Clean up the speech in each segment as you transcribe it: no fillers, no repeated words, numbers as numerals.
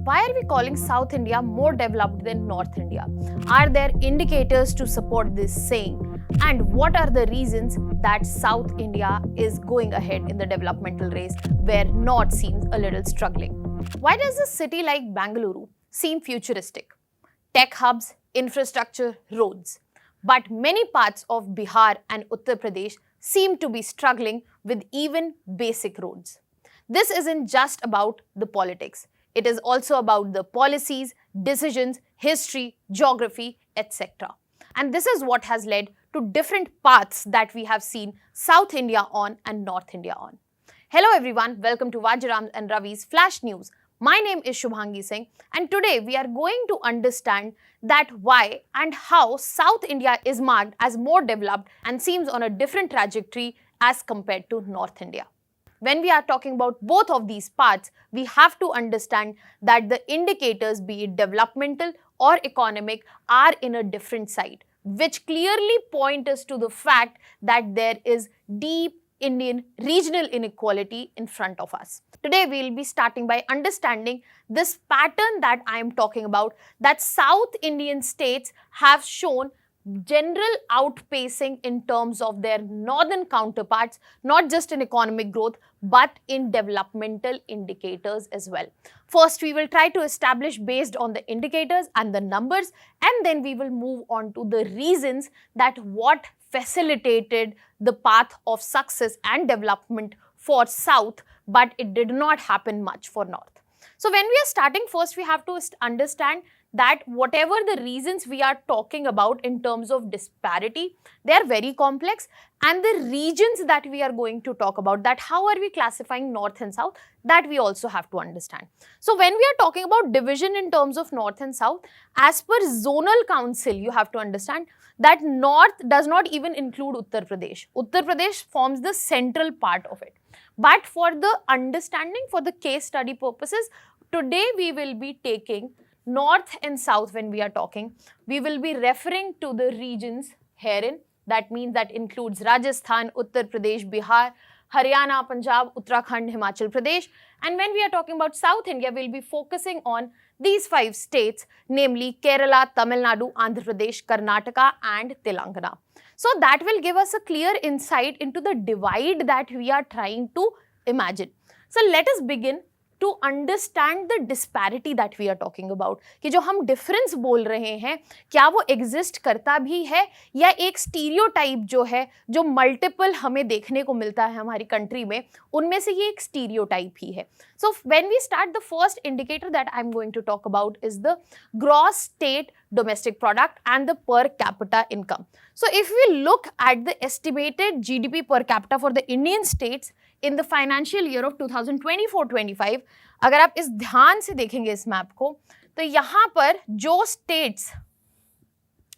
Why are we calling South India more developed than North India? Are there indicators to support this saying? And what are the reasons that South India is going ahead in the developmental race where North seems a little struggling? Why does a city like Bangalore seem futuristic? Tech hubs, infrastructure, roads. But many parts of Bihar and Uttar Pradesh seem to be struggling with even basic roads. This isn't just about the politics. It is also about the policies, decisions, history, geography, etc. And this is what has led to different paths that we have seen South India on and North India on. Hello everyone, welcome to Vajiram and Ravi's Flash News. My name is Shubhangi Singh and today we are going to understand that why and how South India is marked as more developed and seems on a different trajectory as compared to North India. When we are talking about both of these parts, we have to understand that the indicators, be it developmental or economic, are in a different side, which clearly point us to the fact that there is deep Indian regional inequality in front of us. Today, we will be starting by understanding this pattern that I am talking about, that South Indian states have shown general outpacing in terms of their northern counterparts, not just in economic growth, but in developmental indicators as well. First, we will try to establish based on the indicators and the numbers, and then we will move on to the reasons that what facilitated the path of success and development for South, but it did not happen much for North. So when we are starting, first we have to understand that whatever the reasons we are talking about in terms of disparity, they are very complex, and the regions that we are going to talk about, that how are we classifying North and South, that we also have to understand. So when we are talking about division in terms of North and South, as per zonal council, you have to understand that North does not even include Uttar Pradesh. Uttar Pradesh forms the central part of it. But for the understanding, for the case study purposes, today we will be taking North and South. When we are talking, we will be referring to the regions herein. That means that includes Rajasthan, Uttar Pradesh, Bihar, Haryana, Punjab, Uttarakhand, Himachal Pradesh. And when we are talking about South India, we'll be focusing on these 5 states, namely Kerala, Tamil Nadu, Andhra Pradesh, Karnataka and Telangana. So that will give us a clear insight into the divide that we are trying to imagine. So let us begin to understand the disparity that we are talking about. कि जो हम difference बोल रहे हैं, क्या वो exist करता भी है या एक stereotype जो है, जो multiple हमें देखने को मिलता है हमारी country में, उनमें से ये एक stereotype ही है. So when we start, the first indicator that I'm going to talk about is the gross state domestic product and the per capita income. So if we look at the estimated GDP per capita for the Indian states in the financial year of 2024-25, अगर आप इस ध्यान से देखेंगे इस map को, तो यहाँ पर जो स्टेट्स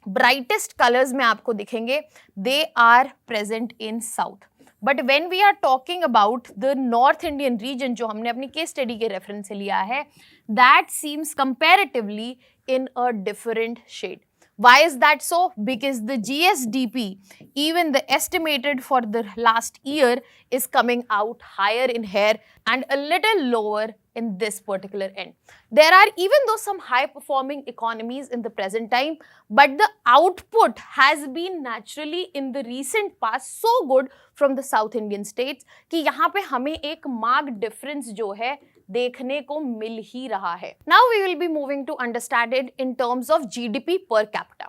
ब्राइटेस्ट कलर्स में आपको दिखेंगे, they are present in south. But when we are talking about the North Indian region, जो हमने अपनी case study के reference से लिया है, that seems comparatively in a different shade. Why is that so? Because the GSDP, even the estimated for the last year, is coming out higher in here and a little lower in this particular end. There are even though some high performing economies in the present time, but the output has been naturally in the recent past so good from the South Indian states कि यहाँ पे हमें एक marked difference जो है देखने को मिल ही रहा है. Now we will be moving to understand it in terms of GDP per capita.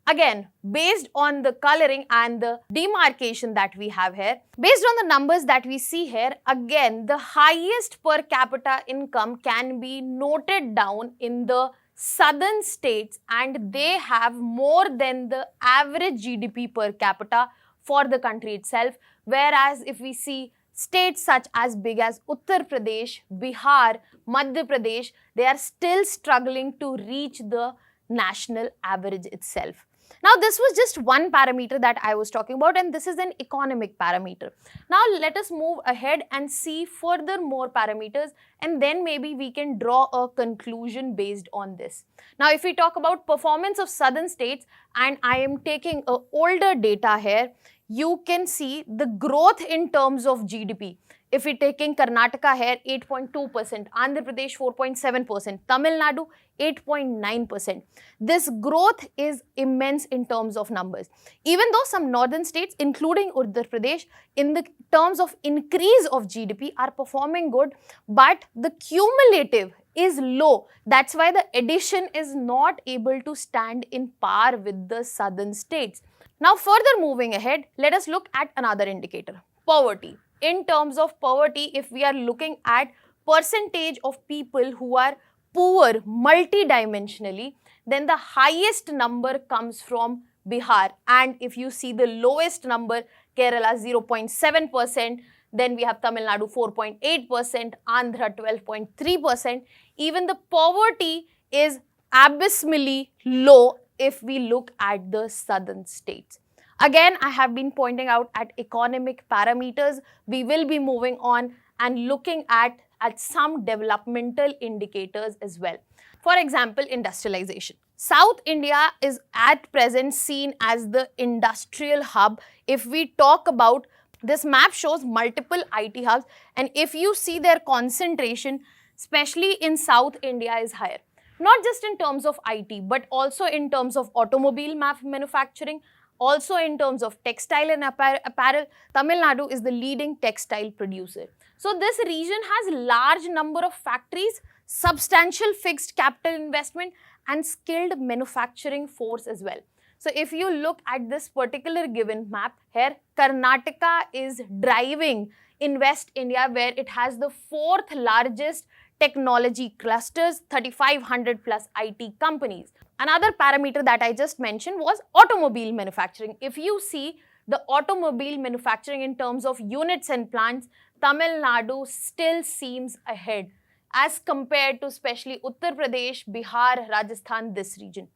Again, based on the coloring and the demarcation that we have here, based on the numbers that we see here, again, the highest per capita income can be noted down in the southern states, and they have more than the average GDP per capita for the country itself. Whereas if we see states such as big as Uttar Pradesh, Bihar, Madhya Pradesh, they are still struggling to reach the national average itself. Now, this was just one parameter that I was talking about, and this is an economic parameter. Now, let us move ahead and see further more parameters, and then maybe we can draw a conclusion based on this. Now, if we talk about performance of southern states, and I am taking older data here, you can see the growth in terms of GDP If we're taking Karnataka here, 8.2%, Andhra Pradesh 4.7%, Tamil Nadu 8.9%. This growth is immense in terms of numbers. Even though some northern states, including Uttar Pradesh, in the terms of increase of GDP are performing good, but the cumulative is low. That's why the addition is not able to stand in par with the southern states. Now, further moving ahead, let us look at another indicator, poverty. In terms of poverty, if we are looking at percentage of people who are poor multidimensionally, then the highest number comes from Bihar. And if you see the lowest number, Kerala 0.7%, then we have Tamil Nadu 4.8%, Andhra 12.3%. Even the poverty is abysmally low if we look at the southern states. Again, I have been pointing out at economic parameters. We will be moving on and looking at some developmental indicators as well. For example, industrialization. South India is at present seen as the industrial hub. If we talk about, this map shows multiple IT hubs, and if you see their concentration, especially in South India, is higher. Not just in terms of IT, but also in terms of automobile manufacturing, also in terms of textile and apparel. Tamil Nadu is the leading textile producer. So this region has large number of factories, substantial fixed capital investment, and skilled manufacturing force as well. So if you look at this particular given map here, Karnataka is driving Invest India, where it has the 4th largest technology clusters, 3,500 plus IT companies. Another parameter that I just mentioned was automobile manufacturing. If you see the automobile manufacturing in terms of units and plants, Tamil Nadu still seems ahead as compared to especially Uttar Pradesh, Bihar, Rajasthan, this region.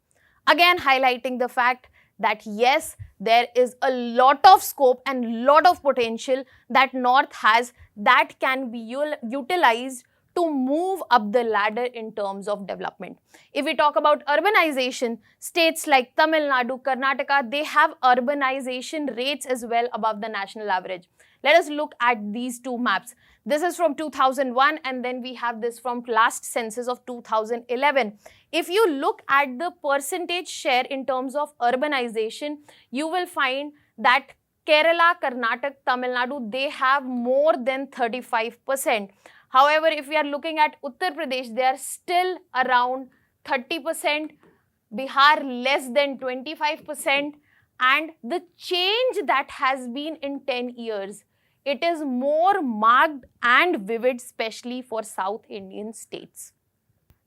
Again, highlighting the fact that yes, there is a lot of scope and lot of potential that North has that can be utilized to move up the ladder in terms of development. If we talk about urbanization, states like Tamil Nadu, Karnataka, they have urbanization rates as well above the national average. Let us look at these two maps. This is from 2001 and then we have this from last census of 2011. If you look at the percentage share in terms of urbanization, you will find that Kerala, Karnataka, Tamil Nadu, they have more than 35%. However, if we are looking at Uttar Pradesh, they are still around 30%, Bihar less than 25%, and the change that has been in 10 years, it is more marked and vivid, especially for South Indian states.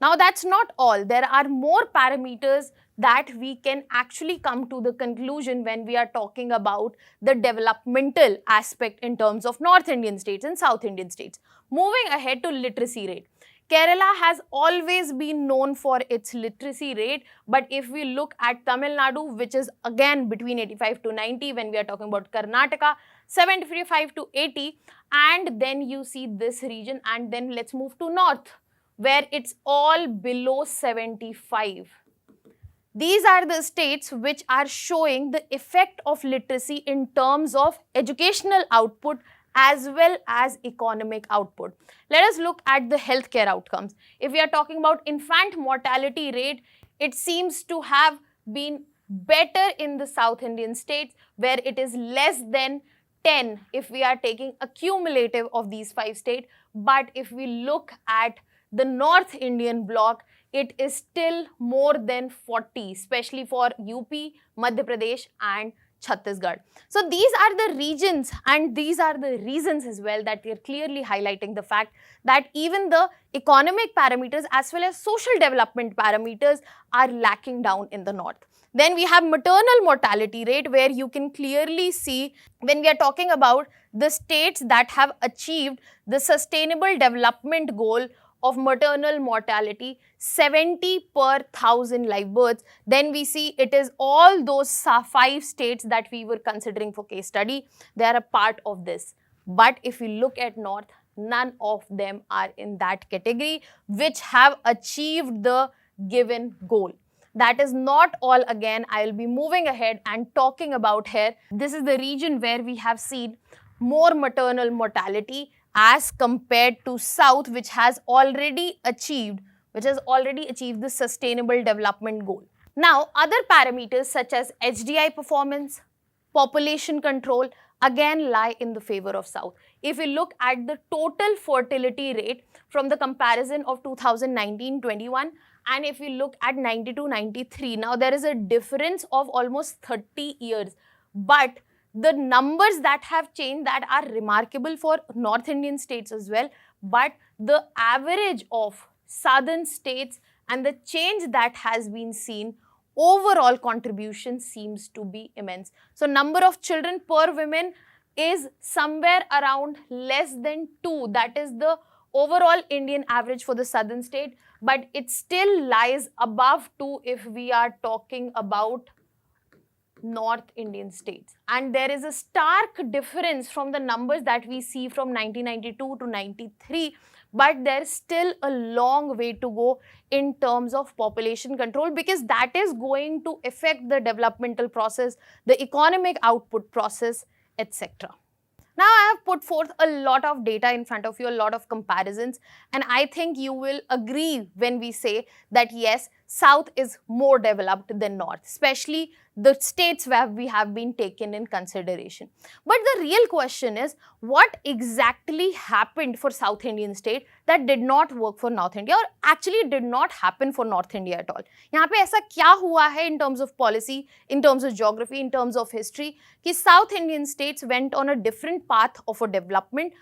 Now, that's not all. There are more parameters that we can actually come to the conclusion when we are talking about the developmental aspect in terms of North Indian states and South Indian states. Moving ahead to literacy rate. Kerala has always been known for its literacy rate, but if we look at Tamil Nadu, which is again between 85 to 90, when we are talking about Karnataka, 75 to 80, and then you see this region, and then let's move to North, where it's all below 75. These are the states which are showing the effect of literacy in terms of educational output as well as economic output. Let us look at the healthcare outcomes. If we are talking about infant mortality rate, it seems to have been better in the South Indian states, where it is less than 10 if we are taking a cumulative of these 5 states. But if we look at the North Indian bloc, it is still more than 40, especially for UP, Madhya Pradesh and Chhattisgarh. So these are the regions and these are the reasons as well that we are clearly highlighting the fact that even the economic parameters as well as social development parameters are lacking down in the north. Then we have maternal mortality rate, where you can clearly see when we are talking about the states that have achieved the sustainable development goal of maternal mortality 70 per 1,000 live births, then we see it is all those 5 states that we were considering for case study. They are a part of this. But if we look at North, none of them are in that category which have achieved the given goal. That is not all. Again, I will be moving ahead and talking about here. This is the region where we have seen more maternal mortality as compared to South, which has already achieved the sustainable development goal. Now, other parameters such as HDI performance, population control again lie in the favor of South. If we look at the total fertility rate from the comparison of 2019-21 and if we look at 92-93, now there is a difference of almost 30 years. But the numbers that have changed that are remarkable for North Indian states as well. But the average of southern states and the change that has been seen, overall contribution seems to be immense. So number of children per woman is somewhere around less than 2. That is the overall Indian average for the southern state, but it still lies above 2 if we are talking about North Indian states. And there is a stark difference from the numbers that we see from 1992 to 93, but there's still a long way to go in terms of population control, because that is going to affect the developmental process, the economic output process, etc. Now, I have put forth a lot of data in front of you, a lot of comparisons, and I think you will agree when we say that yes, South is more developed than North, especially the states where we have been taken in consideration. But the real question is, what exactly happened for South Indian state that did not work for North India, or actually did not happen for North India at all? यहाँ पे ऐसा क्या हुआ है in terms of policy, in terms of geography, in terms of history, कि South Indian states went on a different path of development,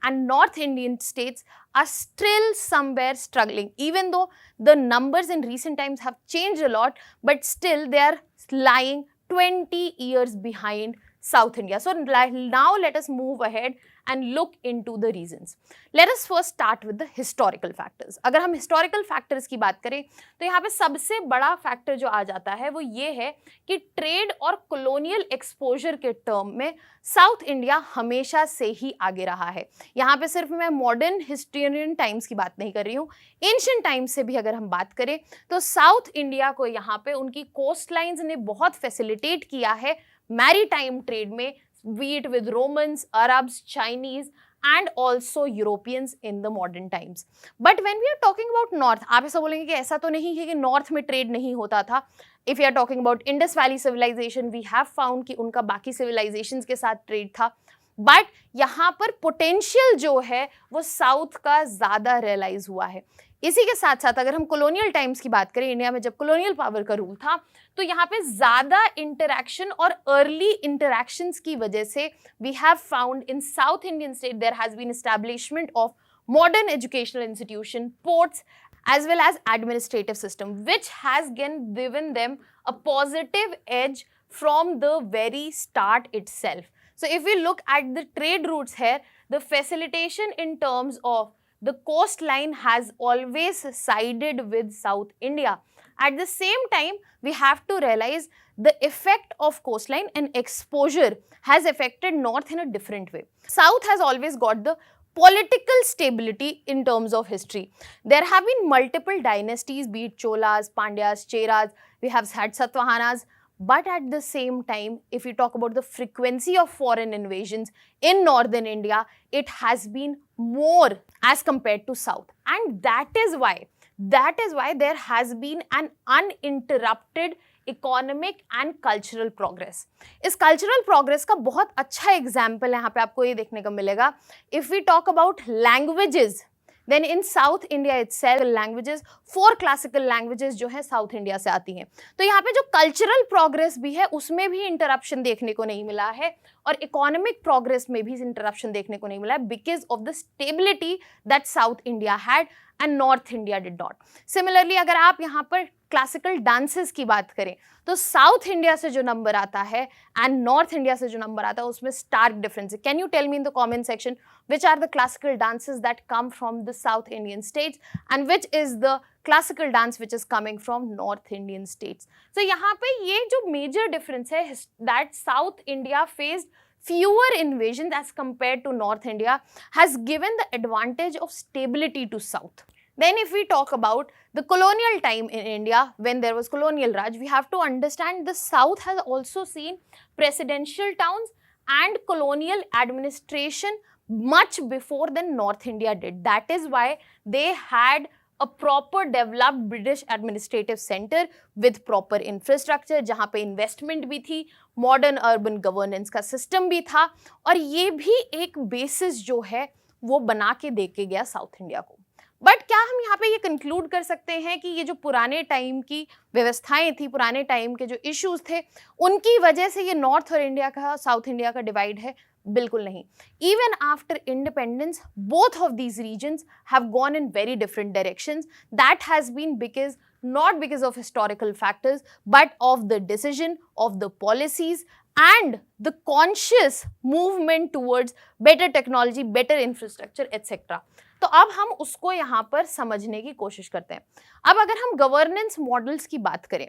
and North Indian states are still somewhere struggling, even though the numbers in recent times have changed a lot, but still they are lying 20 years behind South India. So now let us move ahead and look into the reasons. Let us first start with the historical factors. अगर हम historical factors की बात करें तो यहाँ पे सबसे बड़ा factor जो आ जाता है वो ये है कि trade और colonial exposure के term में South India हमेशा से ही आगे रहा है. यहाँ पे सिर्फ मैं modern historian times की बात नहीं कर रही हूँ, ancient times से भी अगर हम बात करें तो South India को यहाँ पे उनकी coastlines ने बहुत facilitate किया है maritime trade में, be it with Romans, Arabs, Chinese and also Europeans in the modern times. But when we are talking about North, आप ऐसा बोलेंगे कि ऐसा तो नहीं है कि North में trade नहीं होता था. If we are talking about Indus Valley civilization, we have found कि उनका बाकी civilizations के साथ trade था. बट यहाँ पर पोटेंशियल जो है वो साउथ का ज़्यादा रियलाइज हुआ है. इसी के साथ साथ अगर हम कॉलोनियल टाइम्स की बात करें, इंडिया में जब कॉलोनियल पावर का रूल था तो यहाँ पे ज़्यादा इंटरैक्शन और अर्ली इंटरैक्शंस की वजह से we have found in South Indian state there has been establishment of modern educational institution, ports, as well as administrative system, which has given them a positive edge from the very start itself. So if we look at the trade routes here, the facilitation in terms of the coastline has always sided with South India. At the same time, we have to realize the effect of coastline and exposure has affected North in a different way. South has always got the political stability in terms of history. There have been multiple dynasties, be it Cholas, Pandyas, Cheras, we have had Satavahanas, but at the same time, if we talk about the frequency of foreign invasions in northern India, it has been more as compared to south. And that is why there has been an uninterrupted economic and cultural progress. इस cultural progress का बहुत अच्छा example यहाँ पे आपको ये देखने को मिलेगा. If we talk about languages, then in South India itself languages, 4 classical languages जो है साउथ इंडिया से आती हैं. तो यहाँ पे जो कल्चरल प्रोग्रेस भी है उसमें भी इंटरप्शन देखने को नहीं मिला है और इकोनॉमिक प्रोग्रेस में भी इंटरप्शन देखने को नहीं मिला है because of the stability that south India had and north India did not. Similarly अगर आप यहाँ पर क्लासिकल डांसेस की बात करें तो साउथ इंडिया से जो नंबर आता है एंड नॉर्थ इंडिया से जो नंबर आता है उसमें स्टार्क डिफरेंस है. Can you tell me in the comment section which are the classical dances that come from the South Indian states and which is the classical dance which is coming from North Indian states. So यहाँ पे ये जो major difference है that South India faced fewer invasions as compared to North India has given the advantage of stability to South. Then if we talk about the colonial time in India, when there was colonial Raj, we have to understand the South has also seen presidential towns and colonial administration much before than North India did. That is why they had a proper developed British administrative center with proper infrastructure, जहाँ पे investment भी थी, modern urban governance का system भी था, और ये भी एक basis जो है वो बना के दे के गया साउथ इंडिया को। बट क्या हम यहाँ पे ये कंक्लूड कर सकते हैं कि ये जो पुराने टाइम की व्यवस्थाएं थी, पुराने टाइम के जो इश्यूज थे, उनकी वजह से ये नॉर्थ और इंडिया का, साउथ इंडिया का डिवाइड है? बिल्कुल नहीं। Even after independence both of these regions have gone in very different directions. That has been because not because of historical factors but of the decision of the policies and the conscious movement towards better technology, better infrastructure etc. तो अब हम उसको यहाँ पर समझने की कोशिश करते हैं। अब अगर हम गवर्नेंस मॉडल्स की बात करें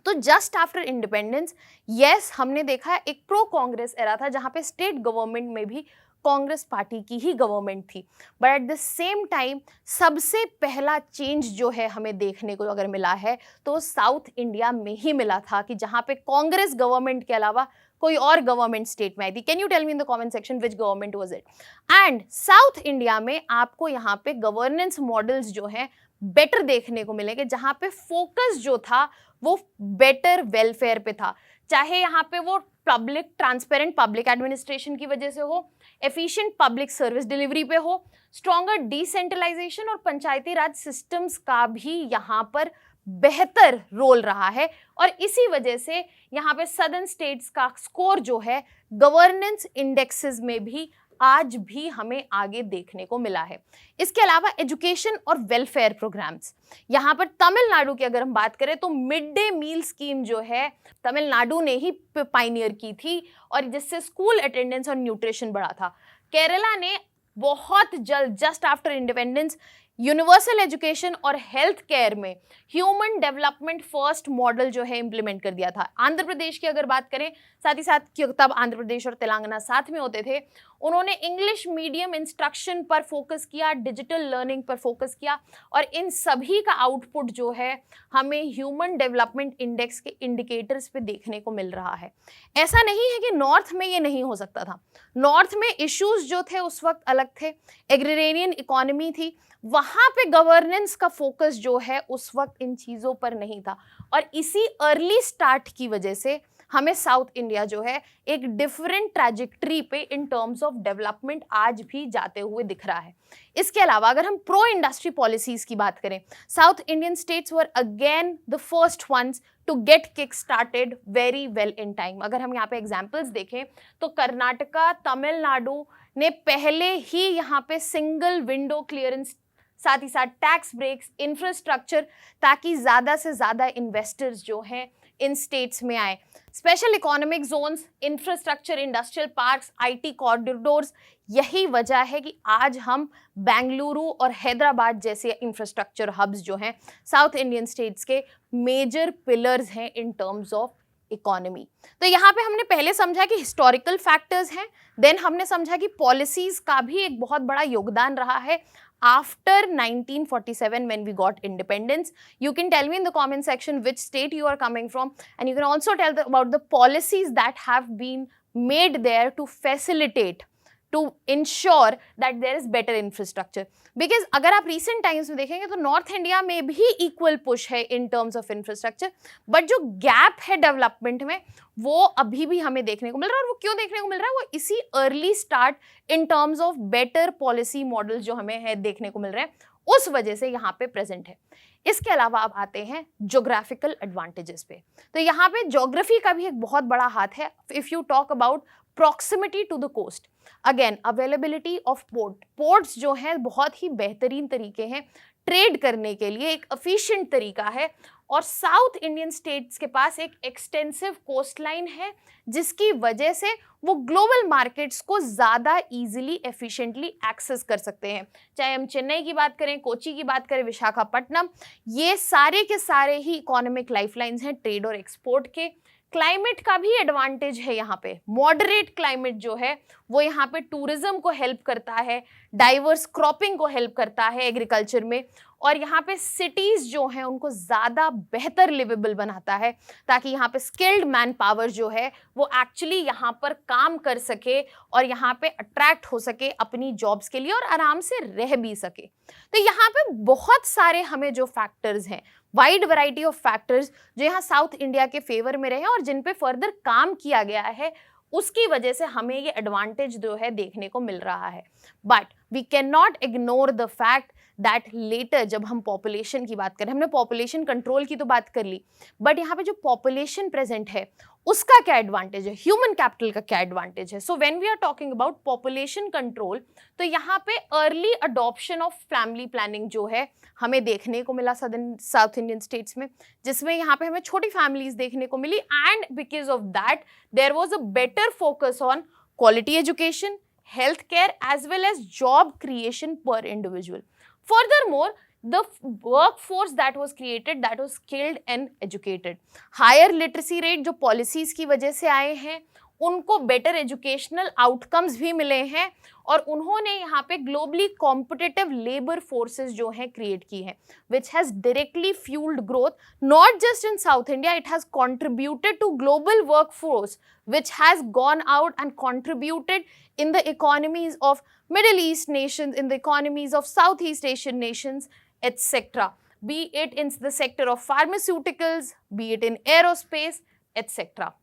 तो जस्ट आफ्टर इंडिपेंडेंस यस हमने देखा एक प्रो कांग्रेस एरा था जहाँ पे स्टेट गवर्नमेंट में भी कांग्रेस पार्टी की ही गवर्नमेंट थी, but at the same time सबसे पहला चेंज जो है हमें देखने को अगर मिला है तो साउथ इंडिया में ही मिला था कि जहाँ पे कांग्रेस गवर्नमेंट के अलावा कोई और गवर्नमेंट स्टेट में आई थी। Can you tell me in the comment section which government was it? And South India में आपको यहाँ पे गवर्नेंस मॉडल्स जो हैं बेटर देखने को मिलेंगे, जहाँ पे फोकस जो था वो बेटर वेलफेयर पे था, चाहे यहाँ पे वो पब्लिक ट्रांसपेरेंट पब्लिक एडमिनिस्ट्रेशन की वजह से हो, एफिशिएंट पब्लिक सर्विस डिलीवरी पे हो, स्ट्रॉन्गर डिसेंट्रलाइजेशन और पंचायती राज सिस्टम्स का भी यहाँ पर बेहतर रोल रहा है। और इसी वजह से यहाँ पे सदर्न स्टेट्स का स्कोर जो है गवर्नेंस इंडेक्सेस में भी आज भी हमें आगे देखने को मिला है। इसके अलावा एजुकेशन और वेलफेयर प्रोग्राम्स, यहाँ पर तमिलनाडु की अगर हम बात करें तो मिड डे मील स्कीम जो है तमिलनाडु ने ही पाइनियर की थी और जिससे स्कूल अटेंडेंस और न्यूट्रिशन बढ़ा था। केरला ने बहुत जल्द just after independence universal education और हेल्थ केयर में ह्यूमन डेवलपमेंट फर्स्ट मॉडल जो है इंप्लीमेंट कर दिया था। आंध्र प्रदेश की अगर बात करें साथ ही साथ, तब आंध्र प्रदेश और तेलंगाना साथ में होते थे, उन्होंने इंग्लिश मीडियम इंस्ट्रक्शन पर फोकस किया, डिजिटल लर्निंग पर फोकस किया और इन सभी का आउटपुट जो है हमें ह्यूमन डेवलपमेंट इंडेक्स के इंडिकेटर्स पे देखने को मिल रहा है। ऐसा नहीं है कि नॉर्थ में ये नहीं हो सकता था। नॉर्थ में इश्यूज जो थे उस वक्त अलग थे, एग्रीरेरियन इकोनॉमी थी, वहां पे गवर्नेंस का फोकस जो है उस वक्त इन चीजों पर नहीं था और इसी अर्ली स्टार्ट की वजह से हमें साउथ इंडिया जो है एक डिफरेंट ट्रैजेक्टरी पे इन टर्म्स ऑफ डेवलपमेंट आज भी जाते हुए दिख रहा है। इसके अलावा अगर हम प्रो इंडस्ट्री पॉलिसीज की बात करें, South Indian states were again the first ones to get kick started very well in time. अगर हम यहाँ पे एग्जाम्पल्स देखें तो कर्नाटका, तमिलनाडु ने पहले ही यहाँ पे सिंगल विंडो क्लियरेंस, साथ ही साथ टैक्स ब्रेक्स, इंफ्रास्ट्रक्चर, ताकि ज़्यादा से ज़्यादा इन्वेस्टर्स जो हैं इन स्टेट्स में आए। Special economic zones, infrastructure, industrial parks, IT corridors, यही वजह है कि आज हम बेंगलुरु और हैदराबाद जैसे इंफ्रास्ट्रक्चर हब्स जो हैं साउथ इंडियन स्टेट्स के मेजर पिलर्स हैं इन टर्म्स ऑफ इकोनॉमी। तो यहाँ पे हमने पहले समझा कि हिस्टोरिकल फैक्टर्स हैं, देन हमने समझा कि पॉलिसीज का भी एक बहुत बड़ा योगदान रहा है after 1947 when we got independence. You can tell me in the comment section which state you are coming from and you can also tell about the policies that have been made there to facilitate, to ensure that there is better infrastructure. Because अगर आप recent times में देखेंगे तो north India में भी equal push है in terms of infrastructure, but जो gap है डेवलपमेंट में वो अभी भी हमें देखने को मिल रहा है। और वो क्यों देखने को मिल रहा है? वो इसी early start in terms of better policy model जो हमें है देखने को मिल रहे हैं, उस वजह से यहाँ पे प्रेजेंट है। इसके अलावा अब आते हैं ज्योग्राफिकल एडवांटेजेस पे। तो यहाँ पे ज्योग्राफी का भी एक बहुत बड़ा हाथ है। If you talk about proximity to the coast, again availability of ports जो हैं बहुत ही बेहतरीन तरीके हैं ट्रेड करने के लिए, एक एफिशिएंट तरीका है और साउथ इंडियन स्टेट्स के पास एक एक्सटेंसिव कोस्ट लाइन है जिसकी वजह से वो ग्लोबल मार्केट्स को ज़्यादा इजीली एफिशिएंटली एक्सेस कर सकते हैं। चाहे हम चेन्नई की बात करें, कोची की बात करें, विशाखापट्टनम, ये सारे के सारे ही इकोनॉमिक लाइफलाइंस हैं ट्रेड और एक्सपोर्ट के। क्लाइमेट का भी एडवांटेज है यहाँ पे, मॉडरेट क्लाइमेट जो है वो यहाँ पे टूरिज्म को हेल्प करता है, डाइवर्स क्रॉपिंग को हेल्प करता है एग्रीकल्चर में और यहाँ पे सिटीज जो हैं उनको ज़्यादा बेहतर लिवेबल बनाता है, ताकि यहाँ पे स्किल्ड मैन पावर जो है वो एक्चुअली यहाँ पर काम कर सके और यहाँ पे अट्रैक्ट हो सके अपनी जॉब्स के लिए और आराम से रह भी सके। तो यहाँ पे बहुत सारे हमें जो फैक्टर्स हैं, वाइड वैरायटी ऑफ फैक्टर्स जो यहाँ साउथ इंडिया के फेवर में रहे हैं और जिन पे फर्दर काम किया गया है, उसकी वजह से हमें ये एडवांटेज जो है देखने को मिल रहा है। But we can not ignore the fact that later जब हम पॉपुलेशन की बात करें, हमने पॉपुलेशन कंट्रोल की तो बात कर ली, बट यहाँ पे जो पॉपुलेशन प्रेजेंट है उसका क्या एडवांटेज है, ह्यूमन कैपिटल का क्या एडवांटेज है। So when we are talking about population control, तो यहाँ पे early adoption of family planning जो है हमें देखने को मिला साउथ इंडियन स्टेट्स में, जिसमें यहाँ पे हमें छोटी फैमिलीज देखने को मिली, and because of that there was a better focus on quality education, healthcare, as well as job creation per individual. Furthermore, the workforce that was created, that was skilled and educated. Higher literacy rate जो policies की वजह से आए हैं, उनको better educational outcomes भी मिले हैं और उन्होंने यहाँ पे ग्लोबली कॉम्पिटिटिव लेबर फोर्सेस जो हैं क्रिएट की हैं, which has directly fuelled growth not just in South India, it has contributed to global work force which has gone out and contributed in the economies of Middle East nations, in the economies of Southeast Asian nations, etc. Be it in the sector of pharmaceuticals, be it in aerospace, etc.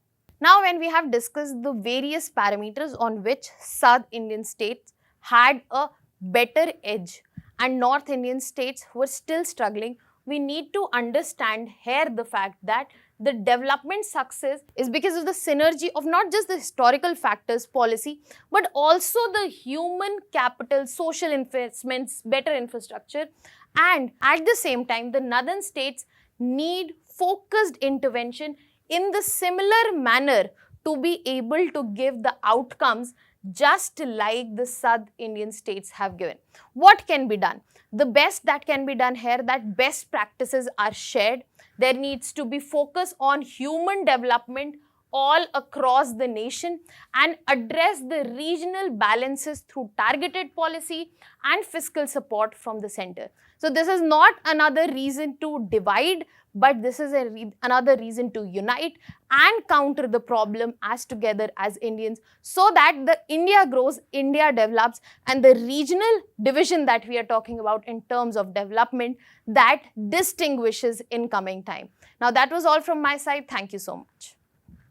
Now, when we have discussed the various parameters on which South Indian states had a better edge and North Indian states were still struggling, we need to understand here the fact that the development success is because of the synergy of not just the historical factors, policy, but also the human capital, social investments, better infrastructure, and at the same time, the northern states need focused intervention in the similar manner to be able to give the outcomes just like the South Indian states have given. What can be done? The best that can be done here, that best practices are shared. There needs to be focus on human development all across the nation and address the regional balances through targeted policy and fiscal support from the center. So this is not another reason to divide, but this is another reason to unite and counter the problem as together as Indians, so that the India grows, India develops, and the regional division that we are talking about in terms of development, that distinguishes in coming time. Now that was all from my side. Thank you so much.